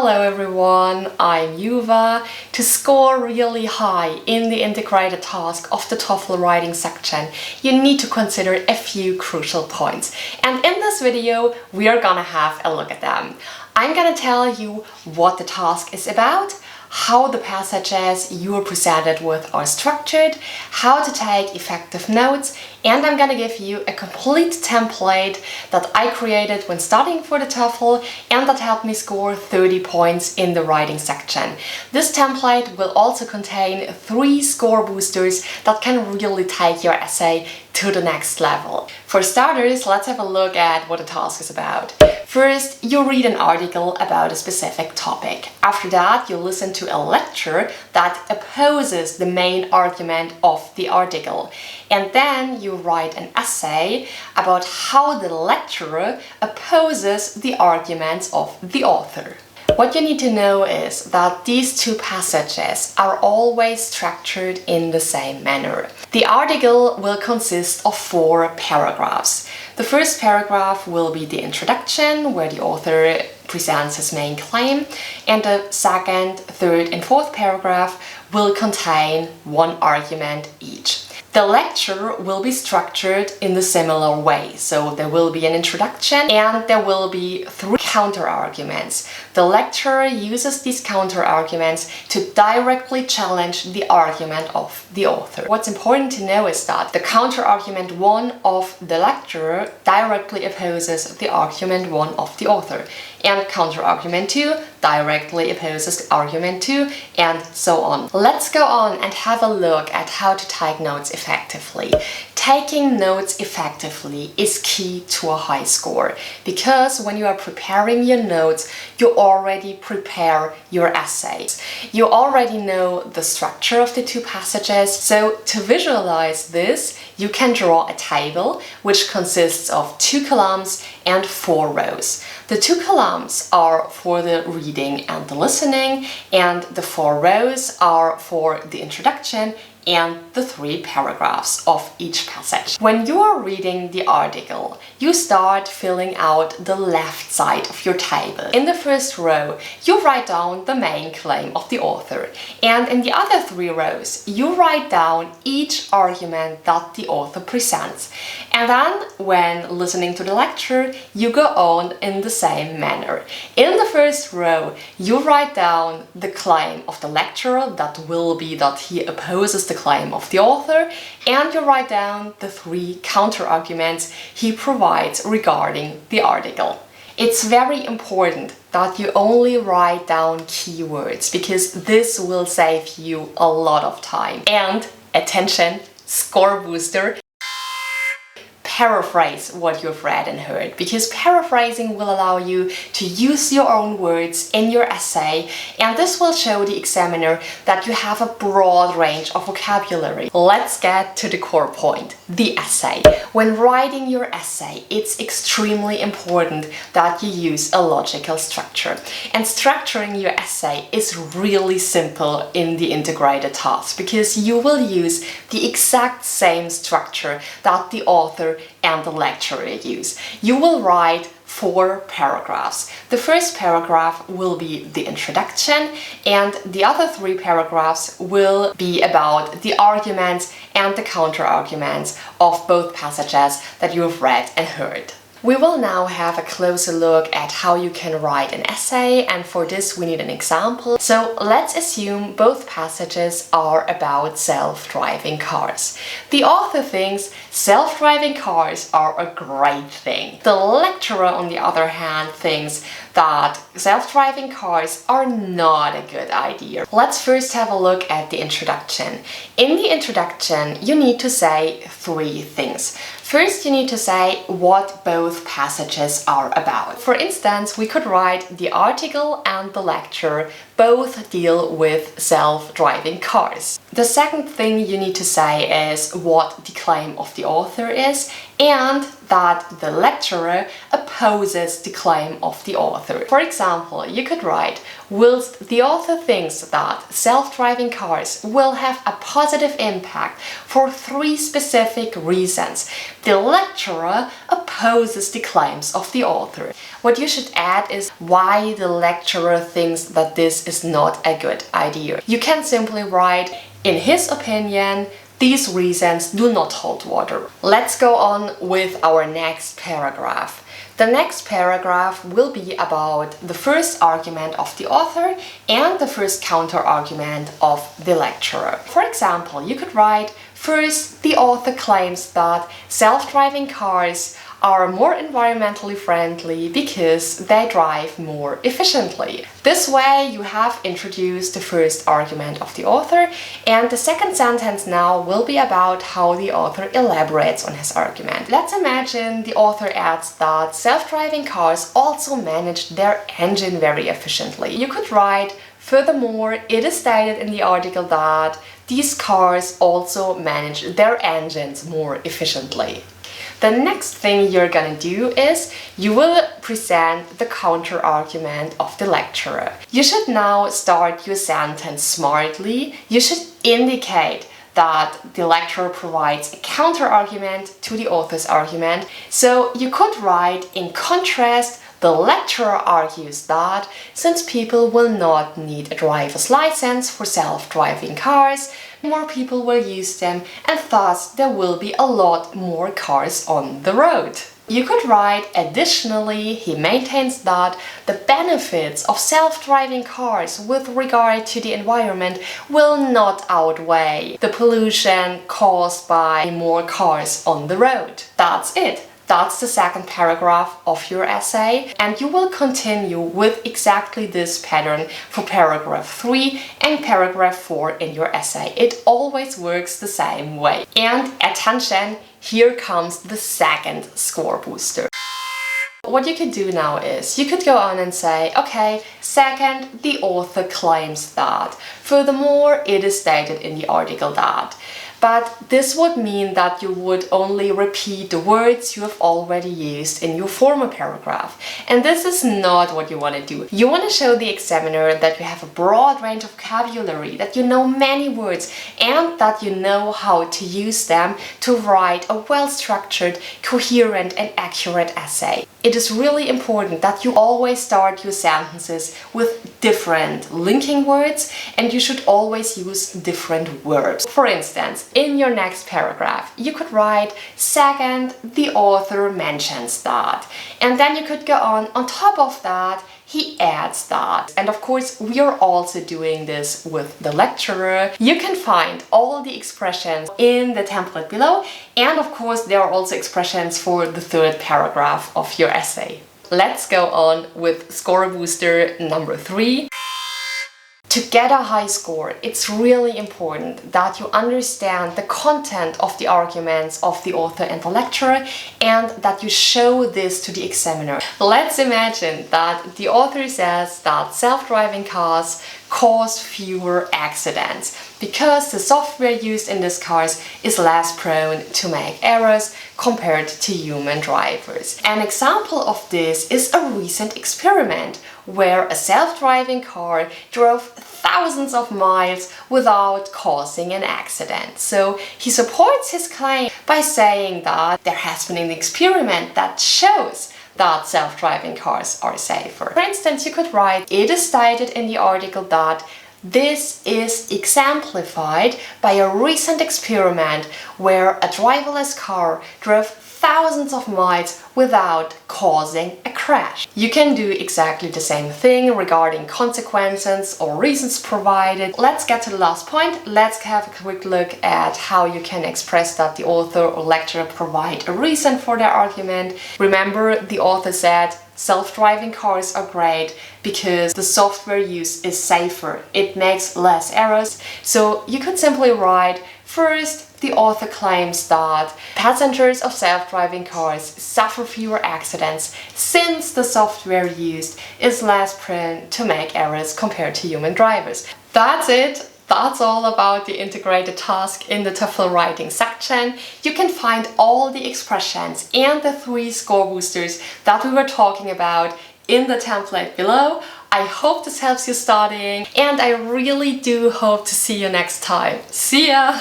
Hello everyone, I'm Juva. To score really high in the integrated task of the TOEFL writing section, you need to consider a few crucial points. And in this video, we are gonna have a look at them. I'm gonna tell you what the task is about, how the passages you are presented with are structured, how to take effective notes, and I'm gonna give you a complete template that I created when studying for the TOEFL and that helped me score 30 points in the writing section. This template will also contain 3 score boosters that can really take your essay to the next level. For starters, let's have a look at what the task is about. First, you read an article about a specific topic. After that, you listen to a lecture that opposes the main argument of the article. And then you write an essay about how the lecturer opposes the arguments of the author. What you need to know is that these 2 passages are always structured in the same manner. The article will consist of 4 paragraphs. The first paragraph will be the introduction, where the author presents his main claim, and the second, third, and fourth paragraph will contain 1 argument each. The lecture will be structured in a similar way, so there will be an introduction and there will be 3 counter-arguments. The lecturer uses these counter-arguments to directly challenge the argument of the author. What's important to know is that the counter-argument 1 of the lecturer directly opposes the argument 1 of the author, and counter-argument 2 directly opposes argument 2, and so on. Let's go on and have a look at how to take notes effectively. Taking notes effectively is key to a high score, because when you are preparing your notes, you already prepare your essays. You already know the structure of the 2 passages, so to visualize this, you can draw a table which consists of 2 columns and 4 rows. The 2 columns are for the reading and the listening, and the 4 rows are for the introduction and the 3 paragraphs of each passage. When you are reading the article, you start filling out the left side of your table. In the first row, you write down the main claim of the author, and in the other 3 rows, you write down each argument that the author presents. And then, when listening to the lecture, you go on in the same manner. In the first row, you write down the claim of the lecturer, that will be that he opposes the claim of the author, and you write down the 3 counter-arguments he provides regarding the article. It's very important that you only write down keywords, because this will save you a lot of time. And attention, score booster, paraphrase what you've read and heard, because paraphrasing will allow you to use your own words in your essay, and this will show the examiner that you have a broad range of vocabulary. Let's get to the core point, the essay. When writing your essay, it's extremely important that you use a logical structure. And structuring your essay is really simple in the integrated task, because you will use the exact same structure that the author and the lecturer use. You will write 4 paragraphs. The first paragraph will be the introduction, and the other 3 paragraphs will be about the arguments and the counter-arguments of both passages that you have read and heard. We will now have a closer look at how you can write an essay, and for this we need an example. So let's assume both passages are about self-driving cars. The author thinks self-driving cars are a great thing. The lecturer, on the other hand, thinks that self-driving cars are not a good idea. Let's first have a look at the introduction. In the introduction, you need to say 3 things. First, you need to say what both passages are about. For instance, we could write the article and the lecture both deal with self-driving cars. The second thing you need to say is what the claim of the author is and that the lecturer opposes the claim of the author. For example, you could write, whilst the author thinks that self-driving cars will have a positive impact for 3 specific reasons, the lecturer opposes the claims of the author. What you should add is why the lecturer thinks that this is not a good idea. You can simply write, in his opinion, these reasons do not hold water. Let's go on with our next paragraph. The next paragraph will be about the first argument of the author and the first counter-argument of the lecturer. For example, you could write, first, the author claims that self-driving cars are more environmentally friendly because they drive more efficiently. This way you have introduced the first argument of the author, and the second sentence now will be about how the author elaborates on his argument. Let's imagine the author adds that self-driving cars also manage their engine very efficiently. You could write, furthermore, it is stated in the article that these cars also manage their engines more efficiently. The next thing you're gonna do is you will present the counter-argument of the lecturer. You should now start your sentence smartly. You should indicate that the lecturer provides a counter-argument to the author's argument. So you could write, in contrast, the lecturer argues that since people will not need a driver's license for self-driving cars, more people will use them and thus there will be a lot more cars on the road. You could write, additionally, he maintains that the benefits of self-driving cars with regard to the environment will not outweigh the pollution caused by more cars on the road. That's it. That's the second paragraph of your essay, and you will continue with exactly this pattern for paragraph 3 and paragraph 4 in your essay. It always works the same way. And attention, here comes the second score booster. What you could do now is, you could go on and say, okay, second, the author claims that. Furthermore, it is stated in the article that. But this would mean that you would only repeat the words you have already used in your former paragraph. And this is not what you want to do. You want to show the examiner that you have a broad range of vocabulary, that you know many words, and that you know how to use them to write a well-structured, coherent and accurate essay. It is really important that you always start your sentences with different linking words, and you should always use different verbs. For instance, in your next paragraph, you could write, second, the author mentions that. And then you could go on top of that, he adds that. And of course, we are also doing this with the lecturer. You can find all the expressions in the template below. And of course, there are also expressions for the third paragraph of your essay. Let's go on with score booster number 3. To get a high score, it's really important that you understand the content of the arguments of the author and the lecturer, and that you show this to the examiner. Let's imagine that the author says that self-driving cars cause fewer accidents because the software used in these cars is less prone to make errors compared to human drivers. An example of this is a recent experiment where a self-driving car drove thousands of miles without causing an accident. So he supports his claim by saying that there has been an experiment that shows that self-driving cars are safer. For instance, you could write, it is stated in the article that this is exemplified by a recent experiment where a driverless car drove thousands of miles without causing a crash. You can do exactly the same thing regarding consequences or reasons provided. Let's get to the last point. Let's have a quick look at how you can express that the author or lecturer provide a reason for their argument. Remember, the author said self-driving cars are great because the software use is safer. It makes less errors. So you could simply write, first, the author claims that passengers of self-driving cars suffer fewer accidents since the software used is less prone to make errors compared to human drivers. That's it. That's all about the integrated task in the TOEFL Writing section. You can find all the expressions and the 3 score boosters that we were talking about in the template below. I hope this helps you studying, and I really do hope to see you next time. See ya!